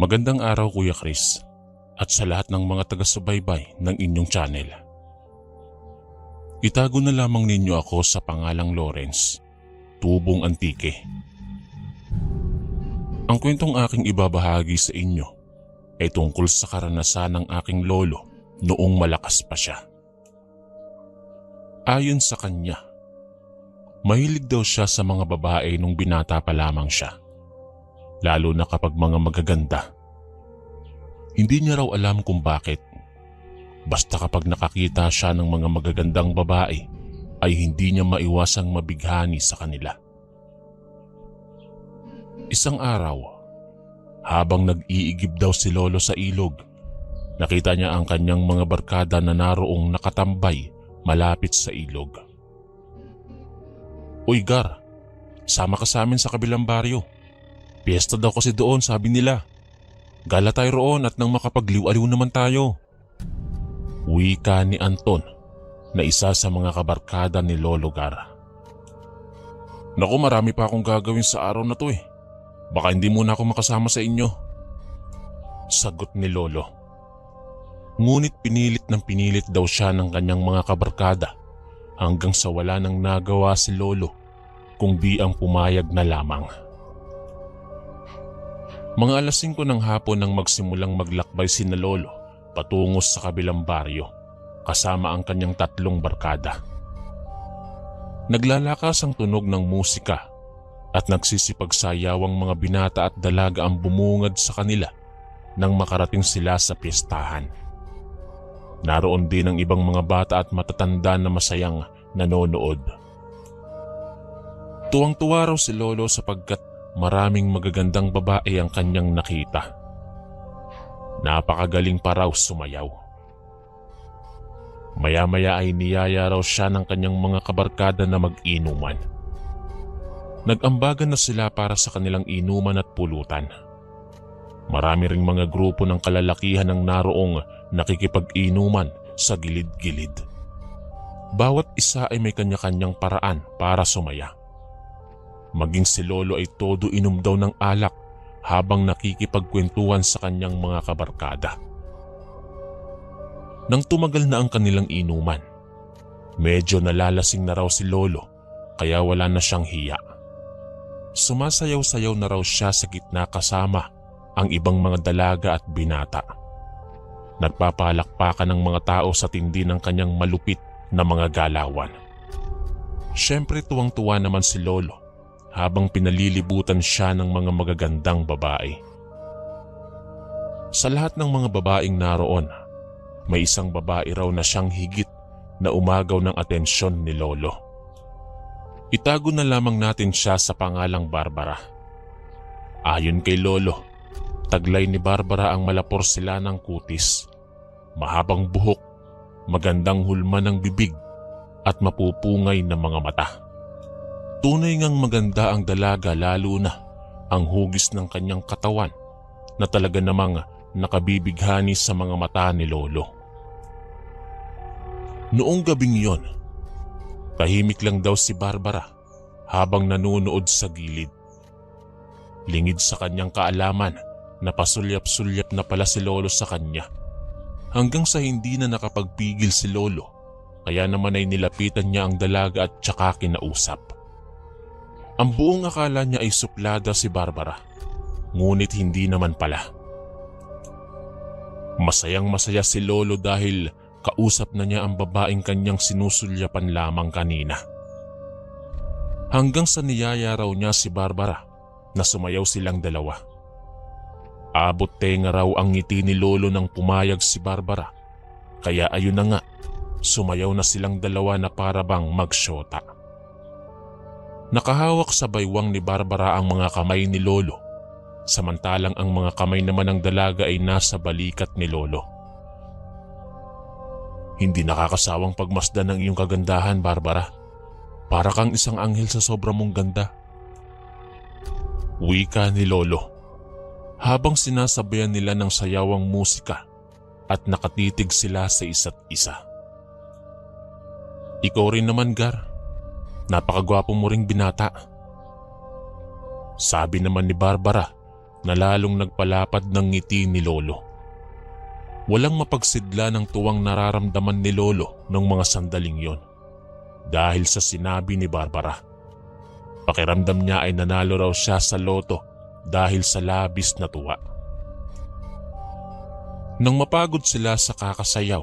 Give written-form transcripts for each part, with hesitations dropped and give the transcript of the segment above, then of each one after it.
Magandang araw Kuya Chris at sa lahat ng mga taga-subaybay ng inyong channel. Itago na lamang ninyo ako sa pangalang Lawrence, Tubong Antique. Ang kwentong aking ibabahagi sa inyo ay tungkol sa karanasan ng aking lolo noong malakas pa siya. Ayon sa kanya, mahilig daw siya sa mga babae nung binata pa lamang siya, lalo na kapag mga magaganda. Hindi niya raw alam kung bakit. Basta kapag nakakita siya ng mga magagandang babae, ay hindi niya maiwasang mabighani sa kanila. Isang araw, habang nag-iigib daw si Lolo sa ilog, nakita niya ang kanyang mga barkada na naroong nakatambay malapit sa ilog. "Uy Gar, sama ka sa amin sa kabilang baryo. Piyesta daw kasi doon, sabi nila. Gala tayo roon at nang makapagliw-aliw naman tayo." Wika ni Anton na isa sa mga kabarkada ni Lolo Gar. "Naku, marami pa akong gagawin sa araw na to eh. Baka hindi muna ako makasama sa inyo," sagot ni Lolo. Ngunit pinilit daw siya ng kanyang mga kabarkada hanggang sa wala nang nagawa si Lolo kung di ang pumayag na lamang. Mga alas 5 ng hapon nang magsimulang maglakbay sina Lolo patungo sa kabilang baryo kasama ang kanyang 3 barkada. Naglalakas ang tunog ng musika at nagsisipagsayawang mga binata at dalaga ang bumungad sa kanila nang makarating sila sa piyestahan. Naroon din ang ibang mga bata at matatanda na masayang nanonood. Tuwang-tuwa raw si Lolo sapagkat maraming magagandang babae ang kanyang nakita. Napakagaling pa raw sumayaw. Maya-maya ay niyaya raw siya ng kanyang mga kabarkada na mag-inuman. Nag-ambagan na sila para sa kanilang inuman at pulutan. Marami ring mga grupo ng kalalakihan ang naroong nakikipag-inuman sa gilid-gilid. Bawat isa ay may kanya-kanyang paraan para sumaya. Maging si Lolo ay todo inom daw ng alak habang nakikipagkwentuhan sa kanyang mga kabarkada. Nang tumagal na ang kanilang inuman, medyo nalalasing na raw si Lolo kaya wala na siyang hiya. Sumasayaw-sayaw na raw siya sa gitna kasama ang ibang mga dalaga at binata. Nagpapalakpakan ng mga tao sa tindi ng kanyang malupit na mga galawan. Siyempre tuwang-tuwa naman si Lolo habang pinalilibutan siya ng mga magagandang babae. Sa lahat ng mga babaeng naroon, may isang babae raw na siyang higit na umagaw ng atensyon ni Lolo. Itago na lamang natin siya sa pangalang Barbara. Ayon kay Lolo, taglay ni Barbara ang malaporsila ng kutis, mahabang buhok, magandang hulma ng bibig at mapupungay na mga mata. Tunay ngang maganda ang dalaga, lalo na ang hugis ng kanyang katawan na talaga namang nakabibighani sa mga mata ni Lolo. Noong gabing yon, tahimik lang daw si Barbara habang nanonood sa gilid. Lingid sa kanyang kaalaman, napasulyap-sulyap na pala si Lolo sa kanya, hanggang sa hindi na nakapagpigil si Lolo, kaya naman ay nilapitan niya ang dalaga at tsaka kinausap. Ang buong akala niya ay suplada si Barbara, ngunit hindi naman pala. Masayang-masaya si Lolo dahil kausap na niya ang babaeng kanyang sinusulyapan lamang kanina. Hanggang sa niyaya raw niya si Barbara na sumayaw silang dalawa. Abot tenga raw ang ngiti ni Lolo nang pumayag si Barbara, kaya ayun na nga, sumayaw na silang dalawa na para bang magsyota. Nakahawak sa baywang ni Barbara ang mga kamay ni Lolo, samantalang ang mga kamay naman ng dalaga ay nasa balikat ni Lolo. "Hindi nakakasawang pagmasdan ng iyong kagandahan, Barbara. Para kang isang anghel sa sobra mong ganda," wika ni Lolo, habang sinasabayan nila ng sayawang musika at nakatitig sila sa isa't isa. "Ikaw rin naman, Gar. Napakagwapo mo ring binata," sabi naman ni Barbara na lalong nagpalapad ng ngiti ni Lolo. Walang mapagsidla ng tuwang nararamdaman ni Lolo ng mga sandaling yon dahil sa sinabi ni Barbara. Pakiramdam niya ay nanalo raw siya sa loto dahil sa labis na tuwa. Nang mapagod sila sa kakasayaw,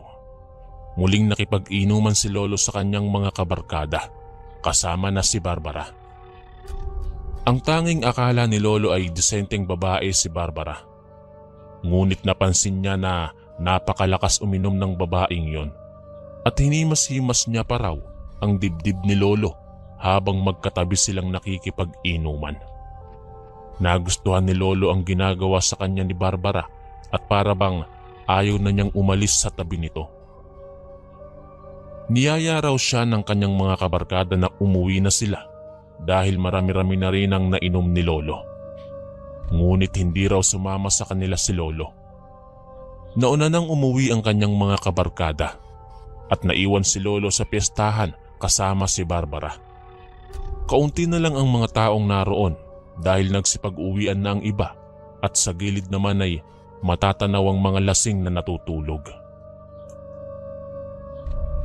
muling nakipag-inuman si Lolo sa kanyang mga kabarkada kasama na si Barbara. Ang tanging akala ni Lolo ay disenteng babae si Barbara. Ngunit napansin niya na napakalakas uminom ng babaeng yon at hinimas-himas niya pa raw ang dibdib ni Lolo habang magkatabi silang nakikipag-inuman. Nagustuhan ni Lolo ang ginagawa sa kanya ni Barbara at para bang ayaw na niyang umalis sa tabi nito. Niyaya raw siya ng kanyang mga kabarkada na umuwi na sila dahil marami-rami na rin ang nainom ni Lolo. Ngunit hindi raw sumama sa kanila si Lolo. Nauna nang umuwi ang kanyang mga kabarkada at naiwan si Lolo sa piyestahan kasama si Barbara. Kaunti na lang ang mga taong naroon dahil nagsipag-uwian na ang iba at sa gilid naman ay matatanaw ang mga lasing na natutulog.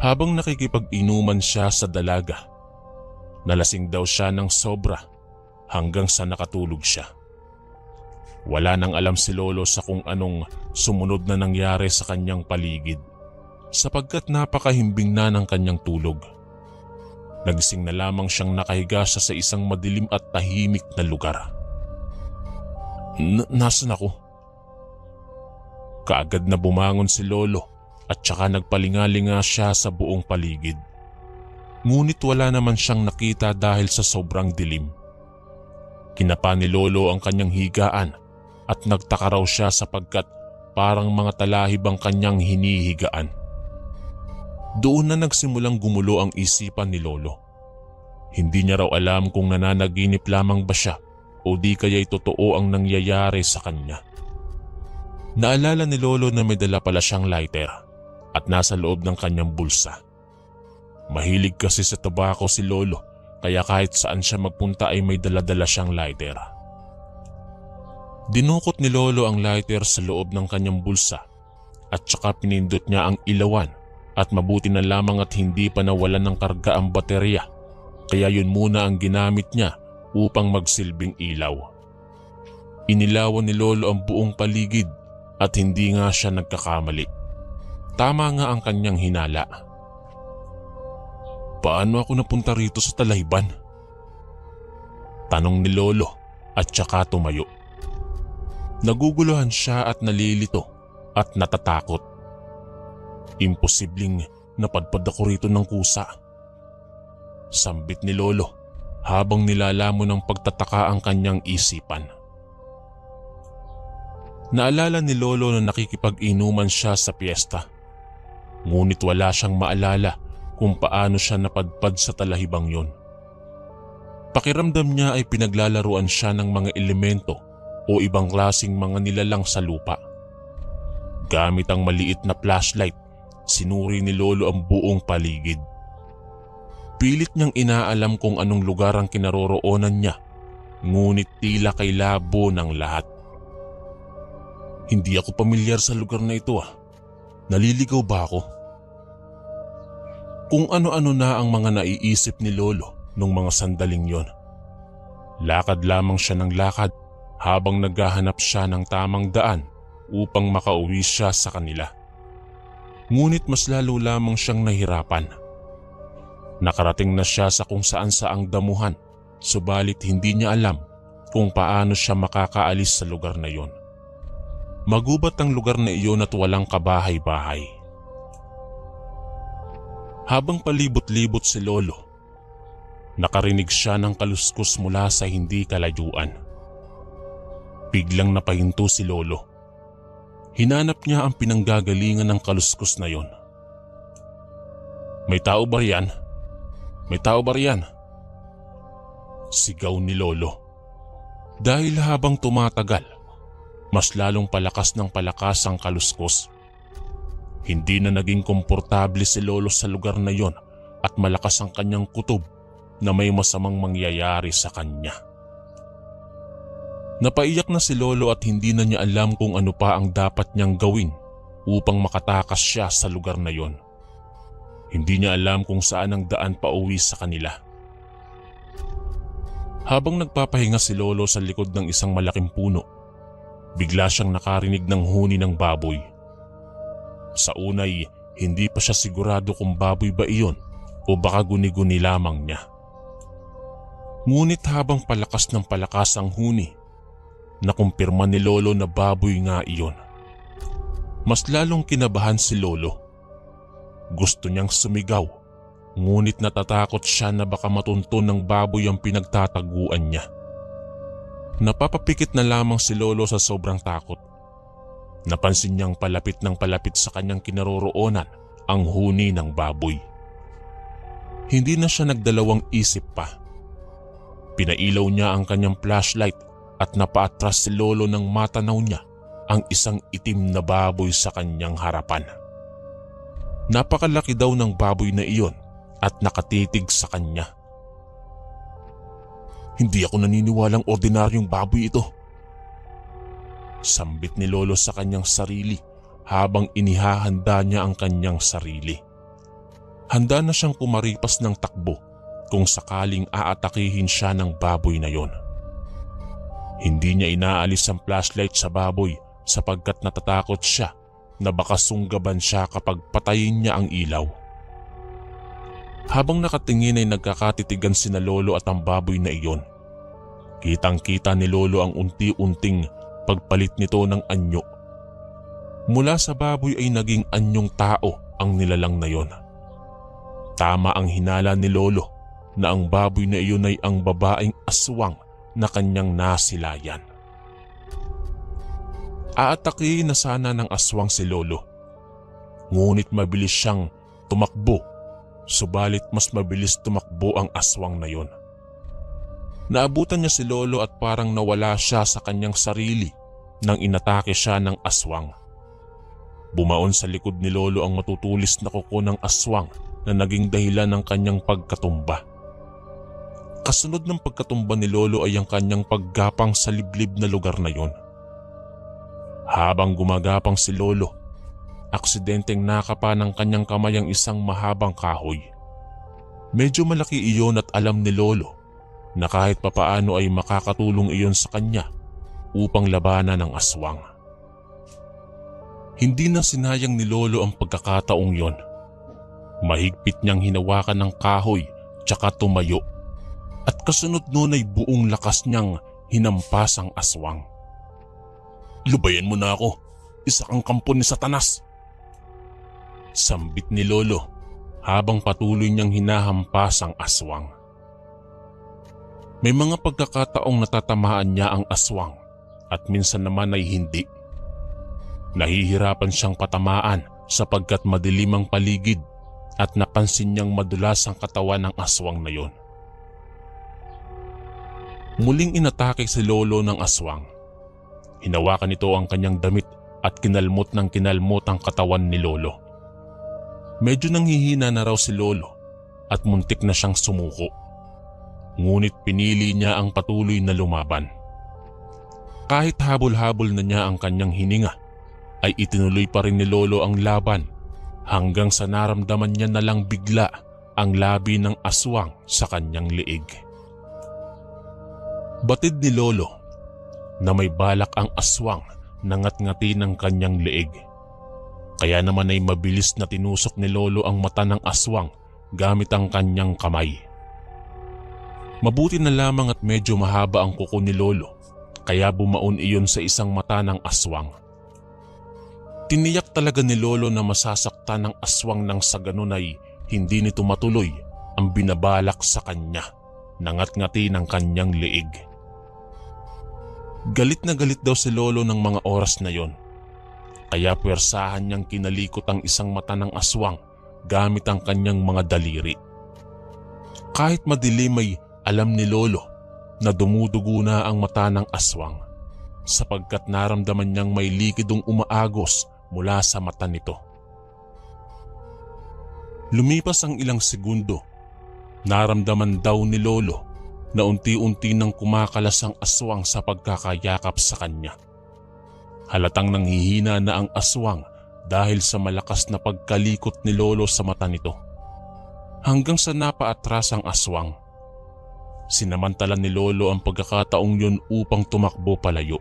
Habang nakikipag-inuman siya sa dalaga, nalasing daw siya ng sobra hanggang sa nakatulog siya. Wala nang alam si Lolo sa kung anong sumunod na nangyari sa kanyang paligid sapagkat napakahimbing na ng kanyang tulog. Nagising na lamang siyang nakahiga siya sa isang madilim at tahimik na lugar. Nasaan ako? Kaagad na bumangon si Lolo at saka nagpalingalinga siya sa buong paligid. Ngunit wala naman siyang nakita dahil sa sobrang dilim. Kinapa ni Lolo ang kanyang higaan at nagtaka raw siya sapagkat parang mga talahib ang kanyang hinihigaan. Doon na nagsimulang gumulo ang isipan ni Lolo. Hindi niya raw alam kung nananaginip lamang ba siya o di kaya'y totoo ang nangyayari sa kanya. Naalala ni Lolo na may dala pala siyang lighter at nasa loob ng kanyang bulsa. Mahilig kasi sa tabako si Lolo kaya kahit saan siya magpunta ay may dala-dala siyang lighter. Dinukot ni Lolo ang lighter sa loob ng kanyang bulsa at saka pinindot niya ang ilawan at mabuti na lamang at hindi pa nawalan ng karga ang baterya kaya yun muna ang ginamit niya upang magsilbing ilaw. Inilawan ni Lolo ang buong paligid at hindi nga siya nagkakamali. Tama nga ang kanyang hinala. Paano ako napunta rito sa Talayban? Tanong ni Lolo at saka tumayo. Naguguluhan siya at nalilito at natatakot. Imposibleng napadpad ako rito ng kusa. Sambit ni Lolo habang nilalamon ng pagtataka ang kanyang isipan. Naalala ni Lolo na nakikipag-inuman siya sa piyesta. Ngunit wala siyang maalala kung paano siya napadpad sa talahibang yon. Pakiramdam niya ay pinaglalaruan siya ng mga elemento o ibang klaseng mga nilalang sa lupa. Gamit ang maliit na flashlight, sinuri ni Lolo ang buong paligid. Pilit niyang inaalam kung anong lugar ang kinaroroonan niya, ngunit tila kay labo ng lahat. Hindi ako pamilyar sa lugar na ito . Naliligaw ba ako? Kung ano-ano na ang mga naiisip ni Lolo nung mga sandaling yon. Lakad lamang siya ng lakad habang naghahanap siya ng tamang daan upang makauwi siya sa kanila. Ngunit mas lalo lamang siyang nahirapan. Nakarating na siya sa kung saan saang damuhan, subalit hindi niya alam kung paano siya makakaalis sa lugar na yon. Magubat ang lugar na iyon at walang kabahay-bahay. Habang palibot-libot si Lolo, nakarinig siya ng kaluskos mula sa hindi kalayuan. Biglang napahinto si Lolo. Hinanap niya ang pinanggagalingan ng kaluskos na yon. May tao ba riyan? May tao ba riyan? Sigaw ni Lolo. Dahil habang tumatagal, mas lalong palakas ng palakas ang kaluskos. Hindi na naging komportable si Lolo sa lugar na yon at malakas ang kanyang kutob na may masamang mangyayari sa kanya. Napaiyak na si Lolo at hindi na niya alam kung ano pa ang dapat niyang gawin upang makatakas siya sa lugar na yon. Hindi niya alam kung saan ang daan pauwi sa kanila. Habang nagpapahinga si Lolo sa likod ng isang malaking puno, bigla siyang nakarinig ng huni ng baboy. Sa unay, hindi pa siya sigurado kung baboy ba iyon o baka guni-guni lamang niya. Ngunit habang palakas ng palakas ang huni, nakumpirma ni Lolo na baboy nga iyon. Mas lalong kinabahan si Lolo. Gusto niyang sumigaw, ngunit natatakot siya na baka matuntun ng baboy ang pinagtataguan niya. Napapapikit na lamang si Lolo sa sobrang takot. Napansin niyang palapit ng palapit sa kanyang kinaroroonan ang huni ng baboy. Hindi na siya nagdalawang isip pa. Pinailaw niya ang kanyang flashlight at napaatras si Lolo nang matanaw niya ang isang itim na baboy sa kanyang harapan. Napakalaki daw ng baboy na iyon at nakatitig sa kanya. Hindi ako naniniwalang ordinaryong baboy ito. Sambit ni Lolo sa kanyang sarili habang inihahanda niya ang kanyang sarili. Handa na siyang kumaripas ng takbo kung sakaling aatakihin siya ng baboy na yon. Hindi niya inaalis ang flashlight sa baboy sapagkat natatakot siya na baka sunggaban siya kapag patayin niya ang ilaw. Habang nakatingin ay nagkakatitigan sina Lolo at ang baboy na iyon. Kitang-kita ni Lolo ang unti-unting pagpalit nito ng anyo. Mula sa baboy ay naging anyong tao ang nilalang na yon. Tama ang hinala ni Lolo na ang baboy na iyon ay ang babaeng aswang na kanyang nasilayan. Aatakihin na sana ng aswang si Lolo. Ngunit mabilis siyang tumakbo, subalit mas mabilis tumakbo ang aswang na yon. Naabutan niya si Lolo at parang nawala siya sa kanyang sarili nang inatake siya ng aswang. Bumaon sa likod ni Lolo ang matutulis na kuko ng aswang na naging dahilan ng kanyang pagkatumba. Kasunod ng pagkatumba ni Lolo ay ang kanyang paggapang sa liblib na lugar na yon. Habang gumagapang si Lolo, aksidenteng nakapa ng kanyang kamay ang isang mahabang kahoy. Medyo malaki iyon at alam ni Lolo na kahit papaano ay makakatulong iyon sa kanya upang labanan ang aswang. Hindi na sinayang ni Lolo ang pagkakataong yon. Mahigpit niyang hinawakan ng kahoy tsaka tumayo at kasunod nun ay buong lakas niyang hinampas ang aswang. Lubayan mo na ako, isa kang kampo ni Satanas! Sambit ni Lolo habang patuloy niyang hinahampas ang aswang. May mga pagkakataong natatamaan niya ang aswang at minsan naman ay hindi. Nahihirapan siyang patamaan sapagkat madilim ang paligid at napansin niyang madulas ang katawan ng aswang na yon. Muling inatake si Lolo ng aswang. Hinawakan nito ang kanyang damit at kinalmot ng kinalmot ang katawan ni Lolo. Medyo nanghihina na raw si Lolo at muntik na siyang sumuko. Ngunit pinili niya ang patuloy na lumaban. Kahit habol-habol na niya ang kanyang hininga, ay itinuloy pa rin ni Lolo ang laban hanggang sa naramdaman niya na lang bigla ang labi ng aswang sa kanyang liig. Batid ni Lolo na may balak ang aswang na ngat-ngati ng kanyang liig. Kaya naman ay mabilis na tinusok ni Lolo ang mata ng aswang gamit ang kanyang kamay. Mabuti na lamang at medyo mahaba ang kuko ni Lolo kaya bumaon iyon sa isang mata ng aswang. Tiniyak talaga ni Lolo na masasaktan ng aswang nang sa ganun ay hindi nito matuloy ang binabalak sa kanya na ngat-ngati ng kanyang liig. Galit na galit daw si Lolo ng mga oras na yon. Kaya puwersahan niyang kinalikot ang isang mata ng aswang gamit ang kanyang mga daliri. Kahit madilim ay alam ni Lolo na dumudugo na ang mata ng aswang sapagkat naramdaman niyang may likidong umaagos mula sa mata nito. Lumipas ang ilang segundo, naramdaman daw ni Lolo na unti-unti nang kumakalas ang aswang sa pagkakayakap sa kanya. Halatang nanghihina na ang aswang dahil sa malakas na pagkalikot ni Lolo sa mata nito. Hanggang sa napaatras ang aswang. Sinamantala ni Lolo ang pagkakataong yun upang tumakbo palayo.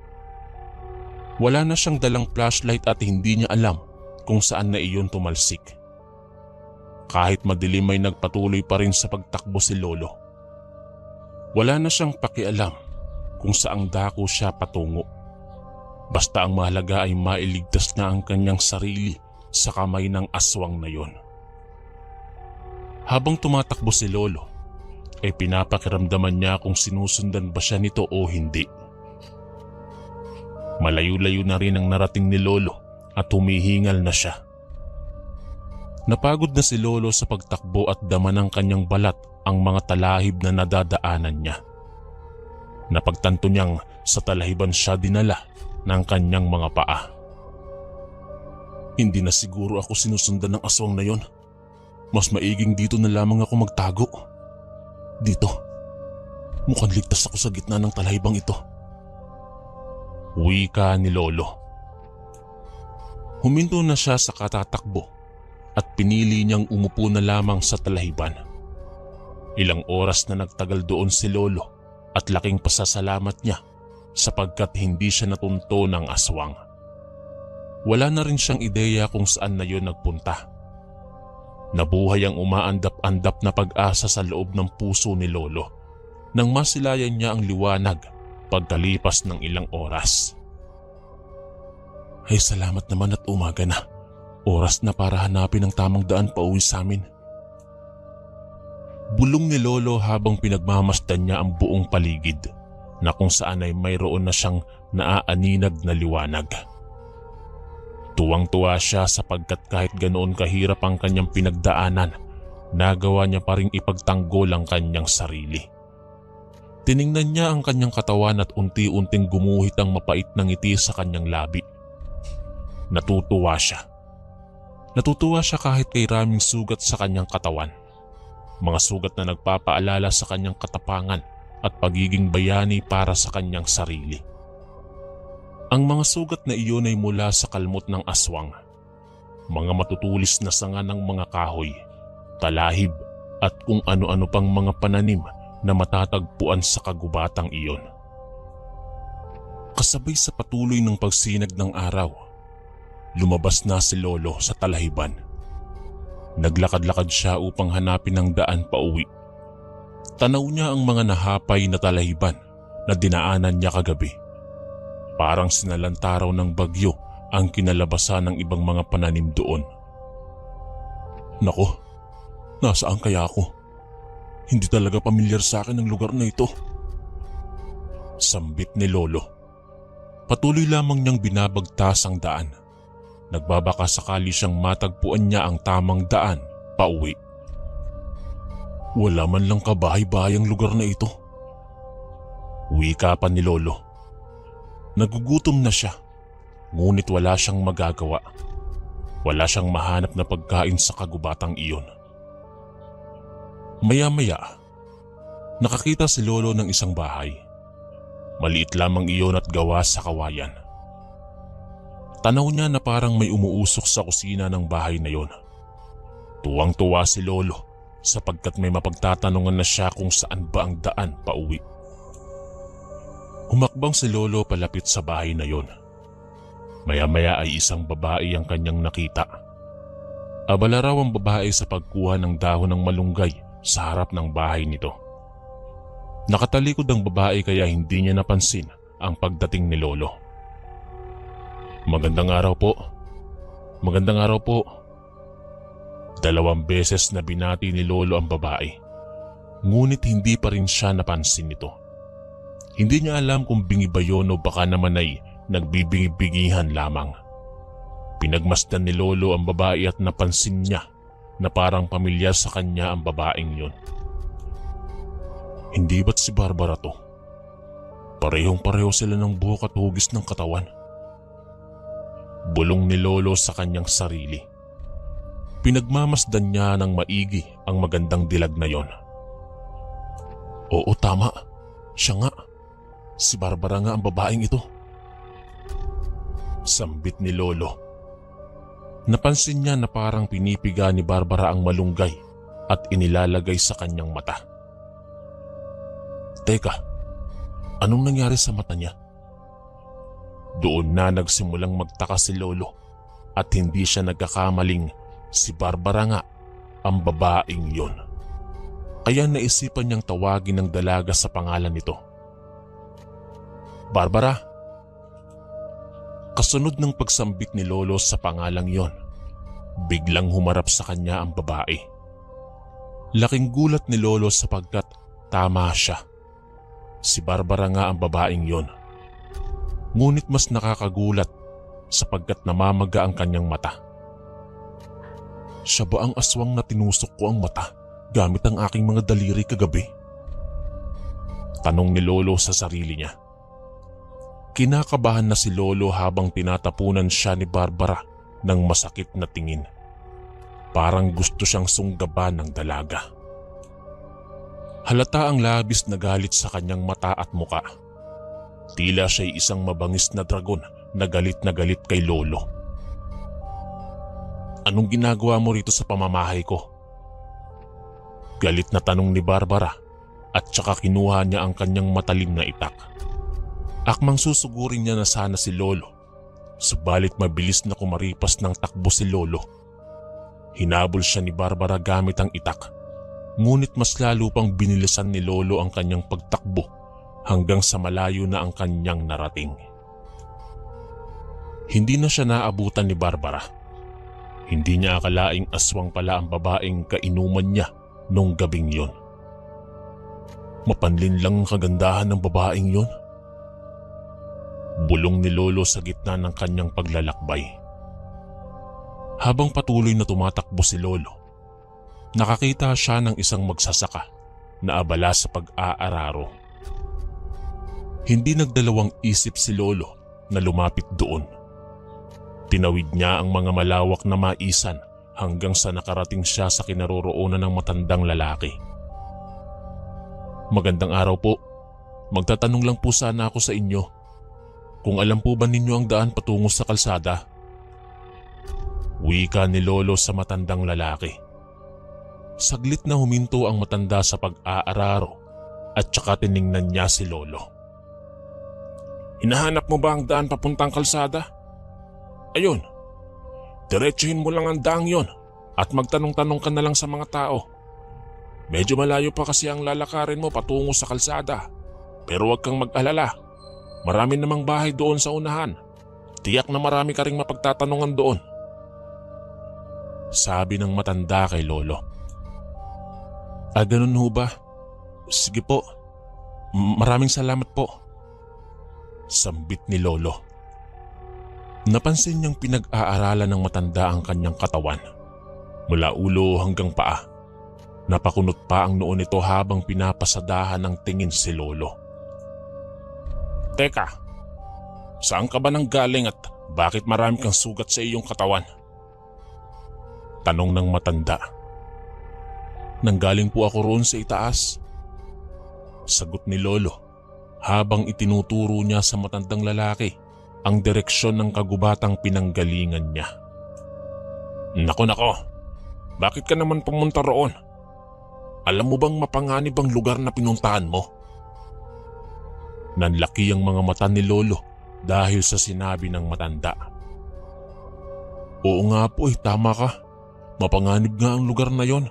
Wala na siyang dalang flashlight at hindi niya alam kung saan na iyon tumalsik. Kahit madilim ay nagpatuloy pa rin sa pagtakbo si Lolo. Wala na siyang pakialam kung saang dako siya patungo. Basta ang mahalaga ay mailigtas na ang kanyang sarili sa kamay ng aswang na yon. Habang tumatakbo si Lolo, ay pinapakiramdaman niya kung sinusundan ba siya nito o hindi. Malayo-layo na rin ang narating ni Lolo at humihingal na siya. Napagod na si Lolo sa pagtakbo at dama ng kanyang balat ang mga talahib na nadadaanan niya. Napagtanto niyang sa talahiban siya dinala ng kanyang mga paa. Hindi na siguro ako sinusundan ng aswang na yon. Mas maiging dito na lamang ako magtago. Dito, mukhang ligtas ako sa gitna ng talahibang ito. Wika ni Lolo. Huminto na siya sa katatakbo at pinili niyang umupo na lamang sa talahiban. Ilang oras na nagtagal doon si Lolo at laking pasasalamat niya sapagkat hindi siya natunto ng aswang. Wala na rin siyang ideya kung saan na yun nagpunta. Nabuhay ang umaandap-andap na pag-asa sa loob ng puso ni Lolo nang masilayan niya ang liwanag pagkalipas ng ilang oras. Ay salamat naman at umaga na. Oras na para hanapin ang tamang daan pauwi sa amin. Bulong ni Lolo habang pinagmamasdan niya ang buong paligid na kung saan ay mayroon na siyang naaaninag na liwanag. Tuwang-tuwa siya sapagkat kahit ganoon kahirap ang kanyang pinagdaanan, nagawa niya pa ring ipagtanggol ang kanyang sarili. Tiningnan niya ang kanyang katawan at unti-unting gumuhit ang mapait na ngiti sa kanyang labi. Natutuwa siya. Natutuwa siya kahit kay raming sugat sa kanyang katawan. Mga sugat na nagpapaalala sa kanyang katapangan at pagiging bayani para sa kanyang sarili. Ang mga sugat na iyon ay mula sa kalmot ng aswang, mga matutulis na sanga ng mga kahoy, talahib at kung ano-ano pang mga pananim na matatagpuan sa kagubatang iyon. Kasabay sa patuloy ng pagsinag ng araw, lumabas na si Lolo sa talahiban. Naglakad-lakad siya upang hanapin ang daan pauwi. Tanaw niya ang mga nahapay na talahiban na dinaanan niya kagabi. Parang sinalantaraw ng bagyo ang kinalabasan ng ibang mga pananim doon. Nako, nasaan kaya ako? Hindi talaga pamilyar sa akin ang lugar na ito. Sambit ni Lolo. Patuloy lamang niyang binabagtas ang daan. Nagbabaka sakali siyang matagpuan niya ang tamang daan pauwi. Wala man lang kabahay-bahayang lugar na ito. Wika pa ni Lolo. Nagugutom na siya, ngunit wala siyang magagawa. Wala siyang mahanap na pagkain sa kagubatang iyon. Maya-maya, nakakita si Lolo ng isang bahay. Maliit lamang iyon at gawa sa kawayan. Tanaw niya na parang may umuusok sa kusina ng bahay na yon. Tuwang-tuwa si Lolo sapagkat may mapagtatanungan na siya kung saan ba ang daan pauwi. Humakbang si Lolo palapit sa bahay na yon. Maya-maya ay isang babae ang kanyang nakita. Abala raw ang babae sa pagkuha ng dahon ng malunggay sa harap ng bahay nito. Nakatalikod ang babae kaya hindi niya napansin ang pagdating ni Lolo. Magandang araw po. Magandang araw po. 2 beses na binati ni Lolo ang babae. Ngunit hindi pa rin siya napansin nito. Hindi niya alam kung bingi ba yun o baka naman ay nagbibingi-bingihan lamang. Pinagmasdan ni Lolo ang babae at napansin niya na parang pamilyar sa kanya ang babaeng yun. Hindi ba't si Barbara to? Parehong-pareho sila ng buhok at hugis ng katawan. Bulong ni Lolo sa kanyang sarili. Pinagmamasdan niya ng maigi ang magandang dilag na yon. Oo, tama. Siya nga, si Barbara nga ang babaeng ito. Sambit ni Lolo. Napansin niya na parang pinipiga ni Barbara ang malunggay at inilalagay sa kanyang mata. Teka, anong nangyari sa mata niya? Doon na nagsimulang magtaka si Lolo at hindi siya nagkakamaling si Barbara nga ang babaeng yon. Kaya naisipan niyang tawagin ng dalaga sa pangalan nito. Barbara. Kasunod ng pagsambit ni Lolo sa pangalang yon, biglang humarap sa kanya ang babae. Laking gulat ni Lolo sapagkat tama siya. Si Barbara nga ang babaeng yon. Ngunit mas nakakagulat sapagkat namamaga ang kanyang mata. Siya ba ang aswang na tinusok ko ang mata gamit ang aking mga daliri kagabi? Tanong ni Lolo sa sarili niya. Kinakabahan na si Lolo habang tinatapunan siya ni Barbara ng masakit na tingin. Parang gusto siyang sunggaban ng dalaga. Halata ang labis na galit sa kanyang mata at muka. Tila siya'y isang mabangis na dragon na galit kay Lolo. Anong ginagawa mo rito sa pamamahay ko? Galit na tanong ni Barbara at saka kinuha niya ang kanyang matalim na itak. Akmang susugurin niya na sana si Lolo, subalit mabilis na kumaripas ng takbo si Lolo. Hinabol siya ni Barbara gamit ang itak, ngunit mas lalo pang binilisan ni Lolo ang kanyang pagtakbo hanggang sa malayo na ang kanyang narating. Hindi na siya naabutan ni Barbara. Hindi niya akalaing aswang pala ang babaeng kainuman niya nung gabing yon. Mapanlin lang ang kagandahan ng babaeng yon. Bulong ni Lolo sa gitna ng kanyang paglalakbay. Habang patuloy na tumatakbo si Lolo, nakakita siya ng isang magsasaka na abala sa pag-aararo. Hindi nagdalawang isip si Lolo na lumapit doon. Tinawid niya ang mga malawak na maisan hanggang sa nakarating siya sa kinaroroonan ng matandang lalaki. Magandang araw po. Magtatanong lang po sana ako sa inyo. Kung alam po ba ninyo ang daan patungo sa kalsada? Wika ni Lolo sa matandang lalaki. Saglit na huminto ang matanda sa pag-aararo at saka tiningnan niya si Lolo. Hinahanap mo ba ang daan papuntang kalsada? Ayun, diretsuhin mo lang ang daang yon at magtanong-tanong ka na lang sa mga tao. Medyo malayo pa kasi ang lalakarin mo patungo sa kalsada, pero huwag kang mag-alala. Marami namang bahay doon sa unahan. Tiyak na marami ka ring mapagtatanungan doon. Sabi ng matanda kay Lolo. Ganun ho ba? Sige po. Maraming salamat po. Sambit ni Lolo. Napansin niyang pinag-aaralan ng matanda ang kanyang katawan. Mula ulo hanggang paa. Napakunot pa ang noo nito habang pinapasadahan ng tingin si Lolo. Teka, saan ka ba nang galing at bakit marami kang sugat sa iyong katawan? Tanong ng matanda. Nanggaling po ako roon sa itaas. Sagot ni Lolo habang itinuturo niya sa matandang lalaki ang direksyon ng kagubatang pinanggalingan niya. Nako, bakit ka naman pumunta roon? Alam mo bang mapanganib ang lugar na pinuntahan mo? Nanlaki ang mga mata ni Lolo dahil sa sinabi ng matanda. Oo nga po tama ka. Mapanganib nga ang lugar na yon.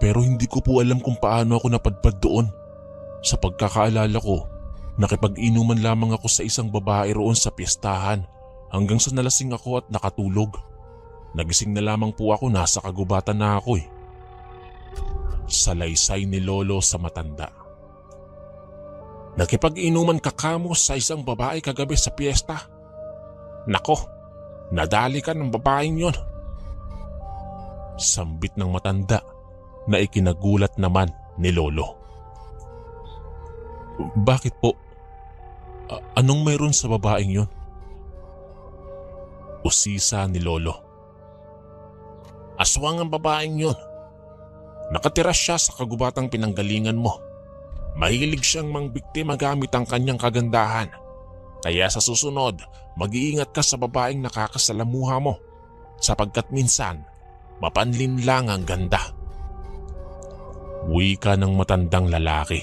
Pero hindi ko po alam kung paano ako napadpad doon. Sa pagkakaalala ko, nakipag-inuman lamang ako sa isang babae roon sa piyestahan hanggang sa nalasing ako at nakatulog. Nagising na lamang po ako, nasa kagubatan na ako . Salaysay ni Lolo sa matanda. Nakipag-inuman ka kamo sa isang babae kagabi sa piyesta. Nako, nadali ka ng babaeng yon. Sambit ng matanda na ikinagulat naman ni Lolo. Bakit po? Anong mayroon sa babaeng yon? Usisa ni Lolo. Aswang ang babaeng yon. Nakatira siya sa kagubatang pinanggalingan mo. Mahilig siyang mangbiktima gamit ang kanyang kagandahan. Kaya sa susunod, mag-iingat ka sa babaeng nakakasalamuha mo sapagkat minsan, mapanlin lang ang ganda. Wika ng matandang lalaki.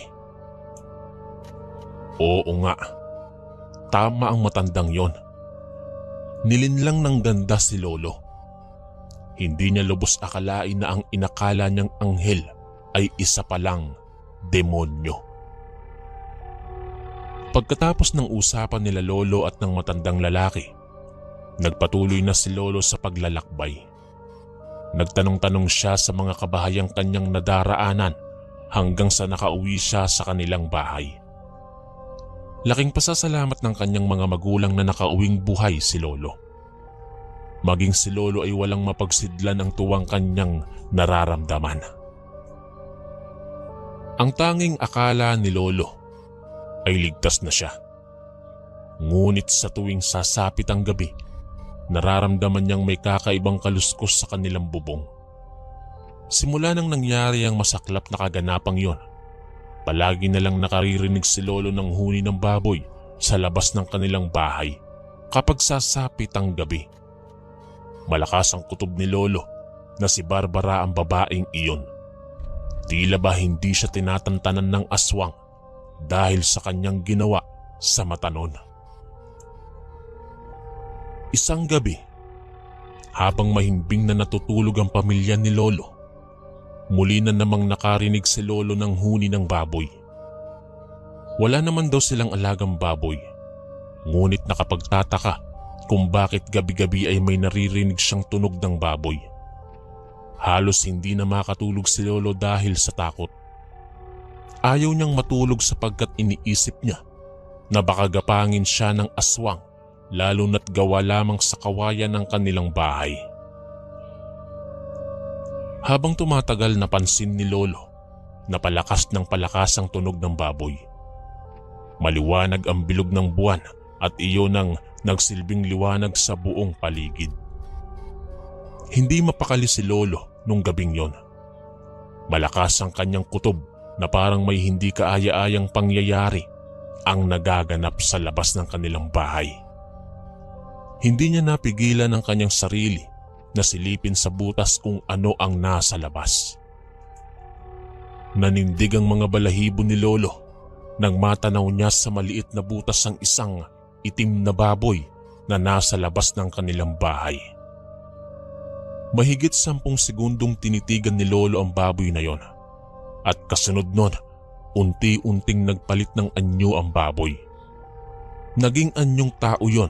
Oo nga, tama ang matandang yon. Nilinlang ng ganda si Lolo. Hindi niya lubos akalain na ang inakala niyang anghel ay isa palang demonyo. Pagkatapos ng usapan nila Lolo at ng matandang lalaki, nagpatuloy na si Lolo sa paglalakbay. Nagtanong-tanong siya sa mga kabahayang kanyang nadaraanan hanggang sa nakauwi siya sa kanilang bahay. Laking pasasalamat ng kanyang mga magulang na nakauwing buhay si Lolo. Maging si Lolo ay walang mapagsidlan ang tuwang kanyang nararamdaman. Ang tanging akala ni Lolo ay ligtas na siya. Ngunit sa tuwing sasapit ang gabi, nararamdaman niyang may kakaibang kaluskos sa kanilang bubong. Simula nang nangyari ang masaklap na kaganapang yon, palagi na lang nakaririnig si Lolo ng huni ng baboy sa labas ng kanilang bahay kapag sasapit ang gabi. Malakas ang kutob ni Lolo na si Barbara ang babaeng iyon. Tila ba hindi siya tinatantanan ng aswang dahil sa kanyang ginawa sa mata nun. Isang gabi, habang mahimbing na natutulog ang pamilya ni Lolo, muli na namang nakarinig si Lolo ng huni ng baboy. Wala naman daw silang alagang baboy, ngunit nakapagtataka kung bakit gabi-gabi ay may naririnig siyang tunog ng baboy. Halos hindi na makatulog si Lolo dahil sa takot. Ayaw niyang matulog sapagkat iniisip niya na baka gapangin siya ng aswang, lalo na't gawa lamang sa kawayan ng kanilang bahay. Habang tumatagal, napansin ni Lolo na palakas ng palakas ang tunog ng baboy. Maliwanag ang bilog ng buwan at iyon ang nagsilbing liwanag sa buong paligid. Hindi mapakali si Lolo nung gabing yon. Malakas ang kanyang kutob na parang may hindi kaaya-ayang pangyayari ang nagaganap sa labas ng kanilang bahay. Hindi niya napigilan ang kanyang sarili na silipin sa butas kung ano ang nasa labas. Nanindig ang mga balahibo ni Lolo nang matanaw niya sa maliit na butas ang isang itim na baboy na nasa labas ng kanilang bahay. Mahigit 10 segundong tinitigan ni Lolo ang baboy na yon at kasunod nun, unti-unting nagpalit ng anyo ang baboy. Naging anyong tao yon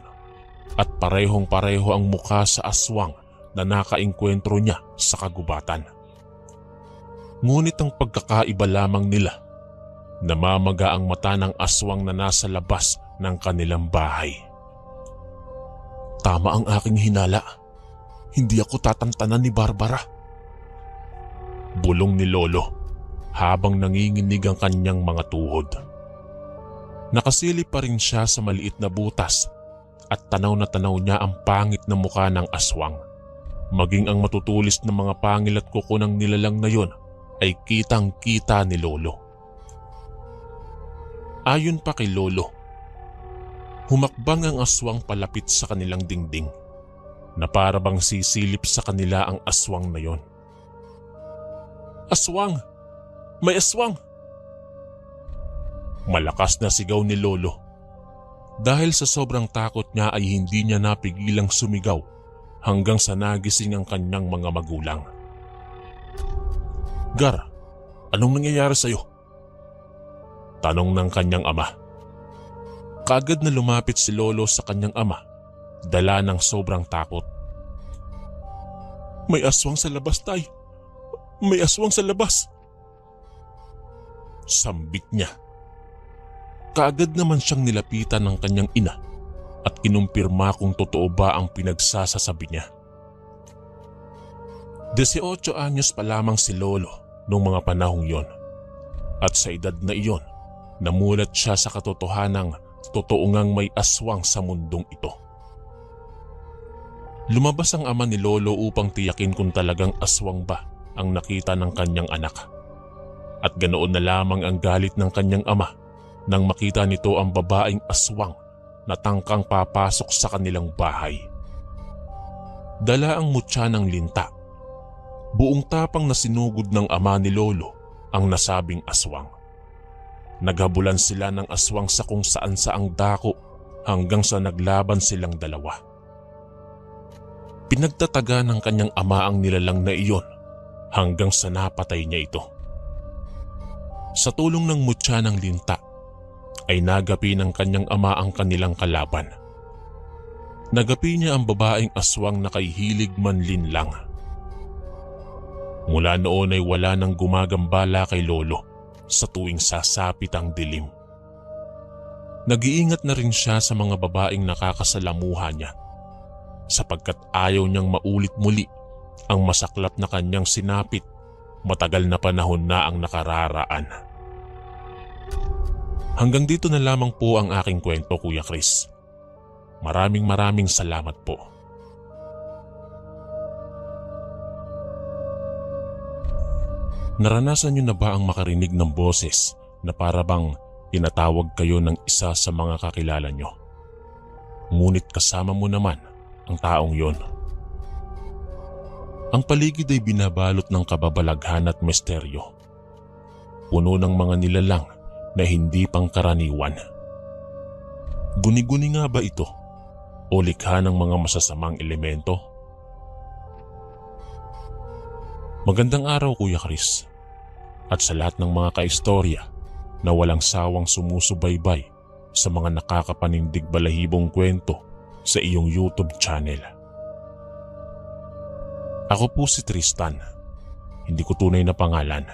at parehong-pareho ang mukha sa aswang na nakaengkwentro niya sa kagubatan. Ngunit ang pagkakaiba lamang nila, namamaga ang mata ng aswang na nasa labas ng kanilang bahay. Tama ang aking hinala. Hindi ako tatantanan ni Barbara. Bulong ni Lolo habang nanginginig ang kanyang mga tuhod. Nakasilip pa rin siya sa maliit na butas at tanaw na tanaw niya ang pangit na mukha ng aswang. Maging ang matutulis na mga pangil at kuko ng nilalang na yon ay kitang-kita ni Lolo. Ayon pa kay Lolo, humakbang ang aswang palapit sa kanilang dingding na para bang sisilip sa kanila ang aswang na yon. Aswang! May aswang! Malakas na sigaw ni Lolo. Dahil sa sobrang takot niya ay hindi niya napigilang sumigaw hanggang sa nagising ang kanyang mga magulang. Gar, anong nangyayari sa'yo? Tanong ng kanyang ama. Kaagad na lumapit si Lolo sa kanyang ama, dala ng sobrang takot. May aswang sa labas, tay. May aswang sa labas. Sambit niya. Kaagad naman siyang nilapitan ng kanyang ina at kinumpirma kung totoo ba ang pinagsasasabi niya. 18 anyos pa lamang si Lolo noong mga panahong yon at sa edad na iyon, namulat siya sa katotohanang totoo ngang may aswang sa mundong ito. Lumabas ang ama ni Lolo upang tiyakin kung talagang aswang ba ang nakita ng kanyang anak. at ganoon na lamang ang galit ng kanyang ama nang makita nito ang babaeng aswang na tangkang papasok sa kanilang bahay. Dala ang mutya ng linta. Buong tapang na sinugod ng ama ni Lolo ang nasabing aswang. Naghabulan sila ng aswang sa kung saan saang dako hanggang sa naglaban silang dalawa. Pinagtataga ng kanyang ama ang nilalang na iyon hanggang sa napatay niya ito. Sa tulong ng mutya ng linta ay nagapi ng kanyang ama ang kanilang kalaban. Nagapi niya ang babaeng aswang na kay hilig manlinlang. Mula noon ay wala nang gumagambala kay Lolo sa tuwing sasapit ang dilim. Nag-iingat na rin siya sa mga babaeng nakakasalamuha niya sapagkat ayaw niyang maulit muli ang masaklap na kanyang sinapit. Matagal na panahon na ang nakararaan. Hanggang dito na lamang po ang aking kwento, Kuya Chris. Maraming salamat po. Naranasan niyo na ba ang makarinig ng boses na para bang tinatawag kayo ng isa sa mga kakilala niyo? Ngunit kasama mo naman ang taong yon. Ang paligid ay binabalot ng kababalaghan at misteryo. Puno ng mga nilalang na hindi pangkaraniwan. Guni-guni nga ba ito o likha ng mga masasamang elemento? Magandang araw, Kuya Chris, at sa lahat ng mga kaistorya na walang sawang sumusubaybay sa mga nakakapanindig balahibong kwento sa iyong YouTube channel. Ako po si Tristan, hindi ko tunay na pangalan.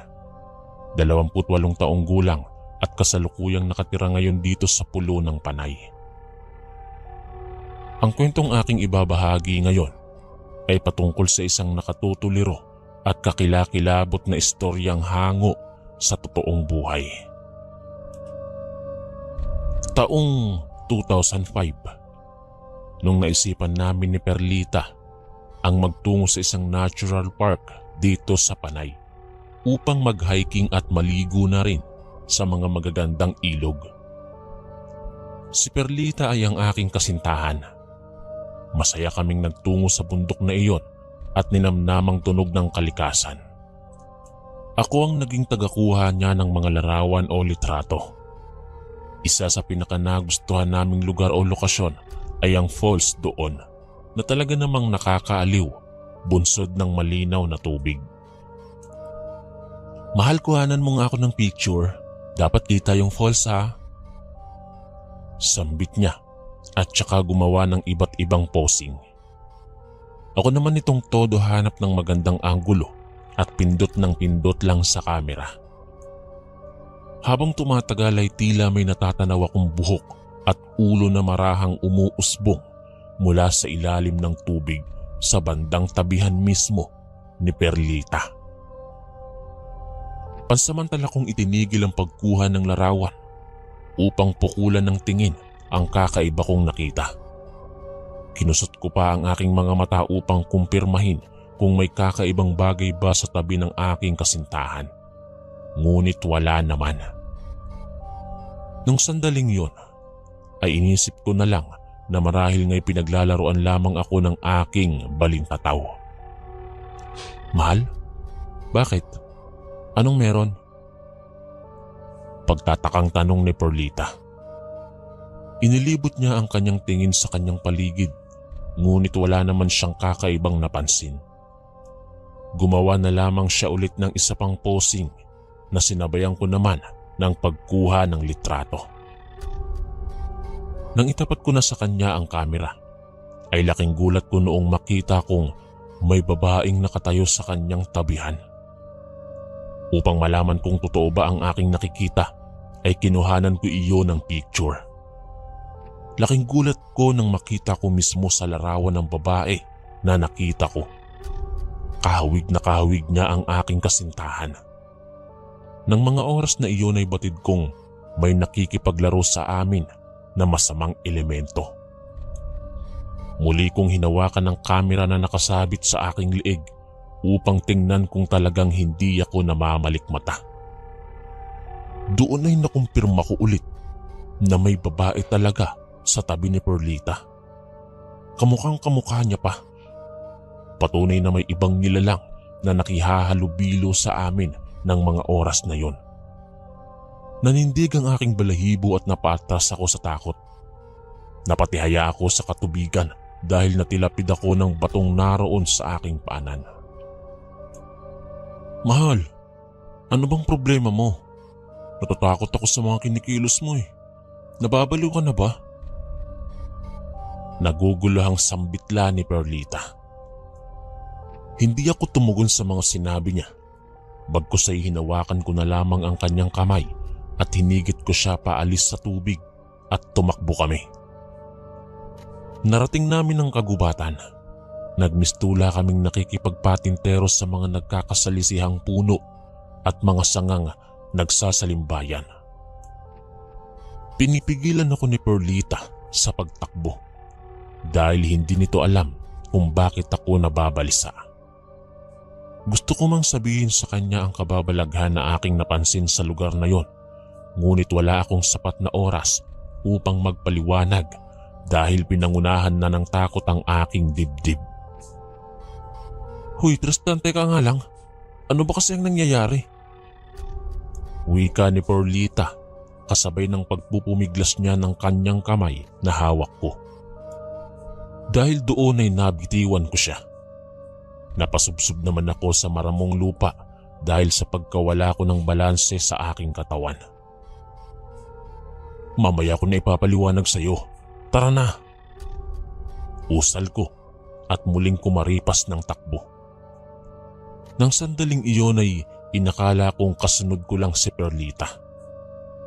28 taong gulang at kasalukuyang nakatira ngayon dito sa Pulo ng Panay. Ang kwentong aking ibabahagi ngayon ay patungkol sa isang nakatutuliro at kakilakilabot na istoryang hango sa totoong buhay. Taong 2005, nung naisipan namin ni Perlita ang magtungo sa isang natural park dito sa Panay upang mag-hiking at maligo na rin sa mga magagandang ilog. Si Perlita ay ang aking kasintahan. Masaya kaming nagtungo sa bundok na iyon at ninamnamang tunog ng kalikasan. Ako ang naging tagakuha niya ng mga larawan o litrato. Isa sa pinakanagustuhan naming lugar o lokasyon ay ang falls doon na talaga namang nakakaaliw, bunsod ng malinaw na tubig. Mahal, kuhanan mo nga ako ng picture. Dapat kita yung falls, ha? Sambit niya at saka gumawa ng iba't ibang posing. Ako naman itong todo hanap ng magandang anggulo at pindot ng pindot lang sa kamera. Habang tumatagal ay tila may natatanaw akong buhok at ulo na marahang umuusbong mula sa ilalim ng tubig sa bandang tabihan mismo ni Perlita. Pansamantala kong itinigil ang pagkuha ng larawan upang pukulan ng tingin ang kakaiba kong nakita. Kinusot ko pa ang aking mga mata upang kumpirmahin kung may kakaibang bagay ba sa tabi ng aking kasintahan. Ngunit wala naman. Nung sandaling yon, ay inisip ko na lang na marahil nga'y pinaglalaroan lamang ako ng aking balintataw. Mahal? Bakit? Anong meron? Pagtatakang tanong ni Perlita. Inilibot niya ang kanyang tingin sa kanyang paligid, ngunit wala naman siyang kakaibang napansin. Gumawa na lamang siya ulit ng isa pang posing na sinabayan ko naman ng pagkuha ng litrato. Nang itapat ko na sa kanya ang kamera, ay laking gulat ko noong makita kong may babaeng nakatayo sa kanyang tabihan. Upang malaman kung totoo ba ang aking nakikita, ay kinuhanan ko iyon ng picture. Laking gulat ko nang makita ko mismo sa larawan ng babae na nakita ko. Kahawig na kahawig niya ang aking kasintahan. Nang mga oras na iyon ay batid kong may nakikipaglaro sa amin na masamang elemento. Muli kong hinawakan ng kamera na nakasabit sa aking liig upang tingnan kung talagang hindi ako namamalikmata. Doon ay nakumpirma ko ulit na may babae talaga sa tabi ni Perlita. Kamukhang kamukha niya pa. Patunay na may ibang nilalang na nakihahalubilo sa amin ng mga oras na yon. Nanindig ang aking balahibo at napaatras ako sa takot. Napatihaya ako sa katubigan dahil natilapid ako ng batong naroon sa aking paanan. Mahal, ano bang problema mo? Natatakot ako sa mga kinikilos mo eh. Nababaliw ka na ba? Naguguluhang sambitla ni Perlita. Hindi ako tumugon sa mga sinabi niya. Bagkus ay hinawakan ko na lamang ang kanyang kamay at hinigit ko siya paalis sa tubig at tumakbo kami. Narating namin ang kagubatan. Nagmistula kaming nakikipagpatintero sa mga nagkakasalisihang puno at mga sangang nagsasalimbayan. Pinipigilan ako ni Perlita sa pagtakbo dahil hindi nito alam kung bakit ako nababalisa. Gusto ko mang sabihin sa kanya ang kababalaghan na aking napansin sa lugar na yon, ngunit wala akong sapat na oras upang magpaliwanag dahil pinangunahan na ng takot ang aking dibdib. Huy Tristan, teka nga lang. Ano ba kasi ang nangyayari? Wika ni Perlita kasabay ng pagpupumiglas niya ng kanyang kamay na hawak ko. Dahil doon ay nabitiwan ko siya. Napasubsob naman ako sa maramong lupa dahil sa pagkawala ko ng balanse sa aking katawan. Mamaya ko na ipapaliwanag sa iyo. Tara na! Usal ko at muling kumaripas ng takbo. Nang sandaling iyon ay inakala kong kasunod ko lang si Perlita.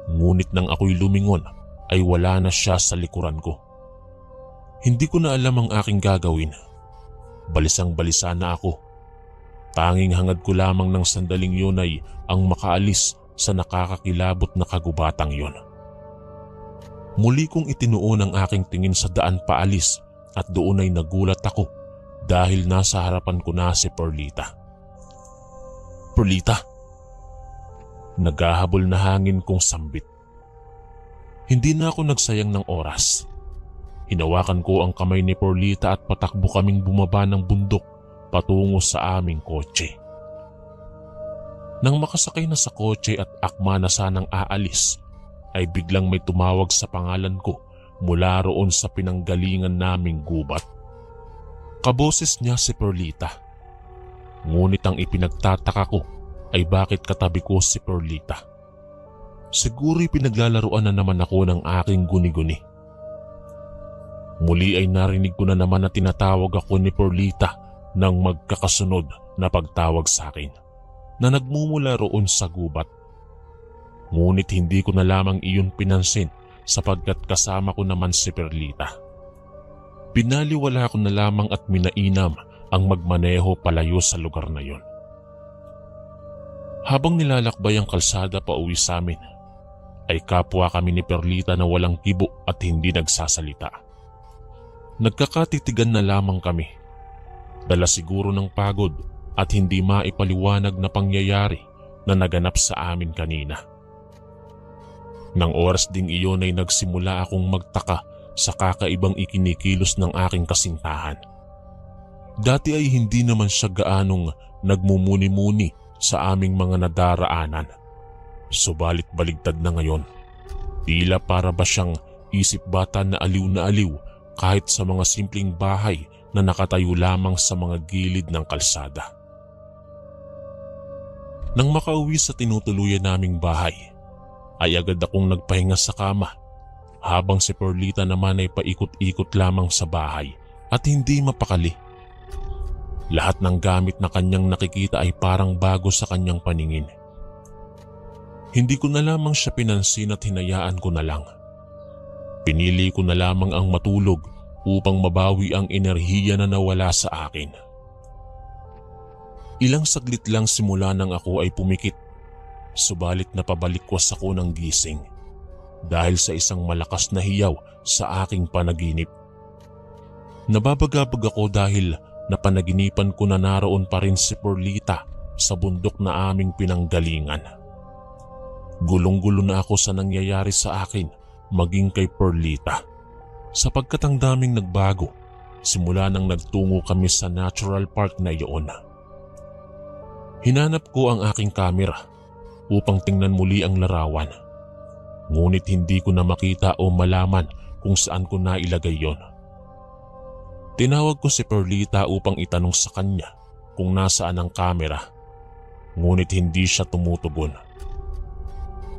Ngunit nang ako'y lumingon ay wala na siya sa likuran ko. Hindi ko na alam ang aking gagawin. Balisang-balisa na ako. Tanging hangad ko lamang ng sandaling yun ay ang makaalis sa nakakakilabot na kagubatang yon. Muli kong itinuon ang aking tingin sa daan paalis at doon ay nagulat ako dahil nasa harapan ko na si Perlita. Perlita! Naghahabol na hangin kong sambit. Hindi na ako nagsayang ng oras. Hinawakan ko ang kamay ni Perlita at patakbo kaming bumaba ng bundok patungo sa aming kotse. Nang makasakay na sa kotse at akma na sanang aalis, ay biglang may tumawag sa pangalan ko mula roon sa pinanggalingan naming gubat. Kaboses niya si Perlita. Ngunit ang ipinagtataka ko ay bakit katabi ko si Perlita. Siguro'y pinaglalaruan na naman ako ng aking guni-guni. Muli ay narinig ko na naman na tinatawag ako ni Perlita ng magkakasunod na pagtawag sa akin na nagmumula roon sa gubat. Ngunit hindi ko na lamang iyon pinansin sapagkat kasama ko naman si Perlita. Pinaliwala ko na lamang at minainam ang magmaneho palayo sa lugar na yon. Habang nilalakbay ang kalsada pa uwi sa amin, ay kapwa kami ni Perlita na walang kibo at hindi nagsasalita. Nagkakatitigan na lamang kami. Dala siguro ng pagod at hindi maipaliwanag na pangyayari na naganap sa amin kanina. Nang oras ding iyon ay nagsimula akong magtaka sa kakaibang ikinikilos ng aking kasintahan. Dati ay hindi naman siya gaanong nagmumuni-muni sa aming mga nadaraanan. Subalit baligtad na ngayon. Tila para ba siyang isip bata na aliw kahit sa mga simpleng bahay na nakatayo lamang sa mga gilid ng kalsada. Nang makauwi sa tinutuluyan naming bahay, ay agad akong nagpahinga sa kama habang si Perlita naman ay paikot-ikot lamang sa bahay at hindi mapakali. Lahat ng gamit na kanyang nakikita ay parang bago sa kanyang paningin. Hindi ko na lamang siya pinansin at hinayaan ko na lang. Pinili ko na lamang ang matulog upang mabawi ang enerhiya na nawala sa akin. Ilang saglit lang simula nang ako ay pumikit, subalit napabalikwas ako ng gising dahil sa isang malakas na hiyaw sa aking panaginip. Nababagabag ako dahil napanaginipan ko na naroon pa rin si Perlita sa bundok na aming pinanggalingan. Gulong-gulo na ako sa nangyayari sa akin maging kay Perlita, sapagkat ang daming nagbago simula nang nagtungo kami sa natural park na iyon. Hinanap ko ang aking kamera upang tingnan muli ang larawan, ngunit hindi ko na makita o malaman kung saan ko nailagay yon. Tinawag ko si Perlita upang itanong sa kanya kung nasaan ang kamera, ngunit hindi siya tumutugon.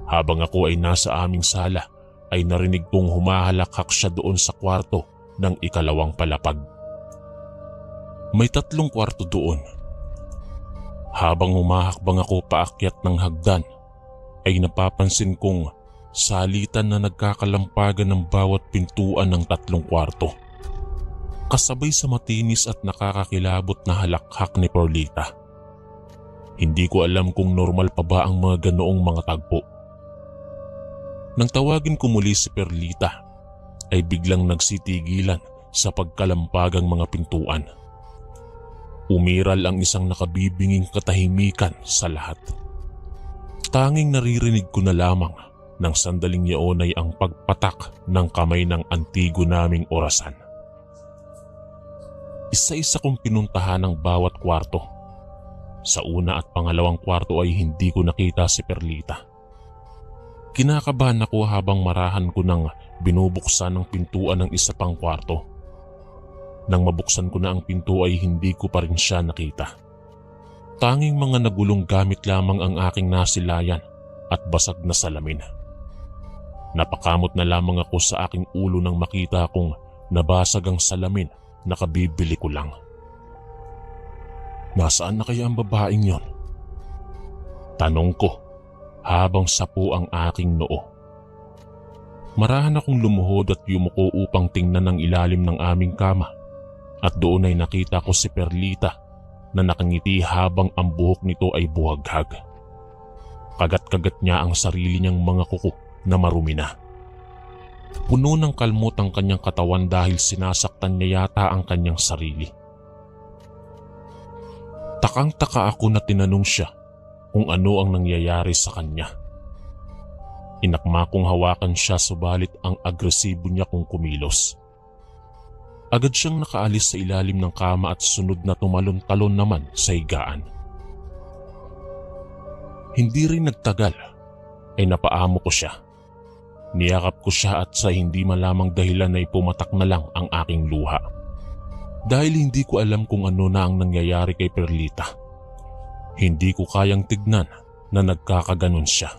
Habang ako ay nasa aming sala ay narinig kong humahalakhak siya doon sa kwarto ng ikalawang palapag. May 3 kwarto doon. Habang humahakbang ako paakyat ng hagdan ay napapansin kong salitan na nagkakalampagan ng bawat pintuan ng 3 kwarto, kasabay sa matinis at nakakakilabot na halakhak ni Perlita. Hindi ko alam kung normal pa ba ang mga ganoong mga tagpo. Nang tawagin ko muli si Perlita, ay biglang nagsitigilan sa pagkalampagang mga pintuan. Umiral ang isang nakabibinging katahimikan sa lahat. Tanging naririnig ko na lamang ng sandaling yaon ay ang pagpatak ng kamay ng antigo naming orasan. Isa-isa kong pinuntahan ang bawat kwarto. Sa una at pangalawang kwarto ay hindi ko nakita si Perlita. Kinakabahan ako habang marahan ko nang binubuksan ang pintuan ng isa pang kwarto. Nang mabuksan ko na ang pinto ay hindi ko pa rin siya nakita. Tanging mga nagulong gamit lamang ang aking nasilayan at basag na salamin. Napakamot na lamang ako sa aking ulo nang makita kong nabasag ang salamin na kabibili ko lang. Nasaan na kaya ang babaeng yon? Tanong ko habang sapo ang aking noo. Marahan akong lumuhod at yumuko upang tingnan ang ilalim ng aming kama, at doon ay nakita ko si Perlita na nakangiti habang ang buhok nito ay buhaghag. Kagat-kagat niya ang sarili niyang mga kuko na marumi na. Puno ng kalmot ang kanyang katawan dahil sinasaktan niya yata ang kanyang sarili. Takang-taka ako na tinanong siya kung ano ang nangyayari sa kanya. Inakma kong hawakan siya subalit ang agresibo niya kung kumilos. Agad siyang nakaalis sa ilalim ng kama at sunod na tumalon-talon naman sa higaan. Hindi rin nagtagal ay napaamo ko siya. Niyakap ko siya at sa hindi malamang dahilan ay pumatak na lang ang aking luha. Dahil hindi ko alam kung ano na ang nangyayari kay Perlita. Hindi ko kayang tignan na nagkakaganon siya.